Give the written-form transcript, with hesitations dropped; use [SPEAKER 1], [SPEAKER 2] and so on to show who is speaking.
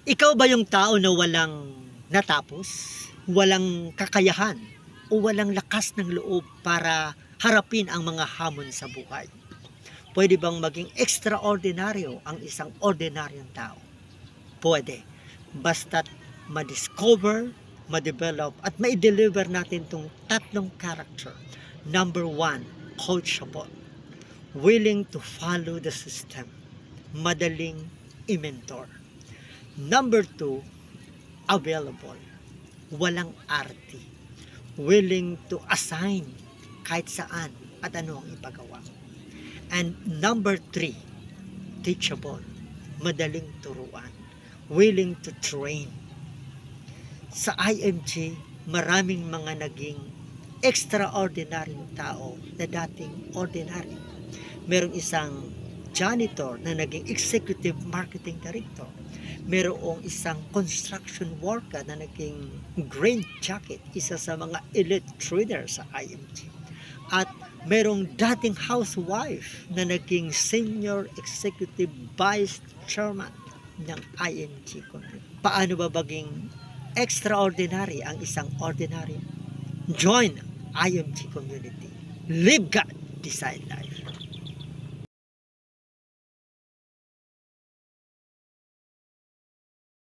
[SPEAKER 1] Ikaw ba yung tao na walang natapos, walang kakayahan, o walang lakas ng loob para harapin ang mga hamon sa buhay? Pwede bang maging extraordinaryo ang isang ordinaryong tao? Pwede. Basta't ma-discover, ma-develop, at ma-deliver natin itong tatlong character. Number 1, coachable. Willing to follow the system. Madaling i-mentor. Number 2, available. Walang arti. Willing to assign kahit saan at ano ang ipagawa. And number 3, teachable. Madaling turuan. Willing to train. Sa IMG, maraming mga naging extraordinaryong tao na dating ordinary. Merong isang janitor na naging executive marketing director. Merong isang construction worker na naging green jacket, isa sa mga elite trader sa IMG. At merong dating housewife na naging senior executive vice chairman ng IMG Community. Paano ba maging extraordinary ang isang ordinary? Join IMG Community. Live God, Decide Life.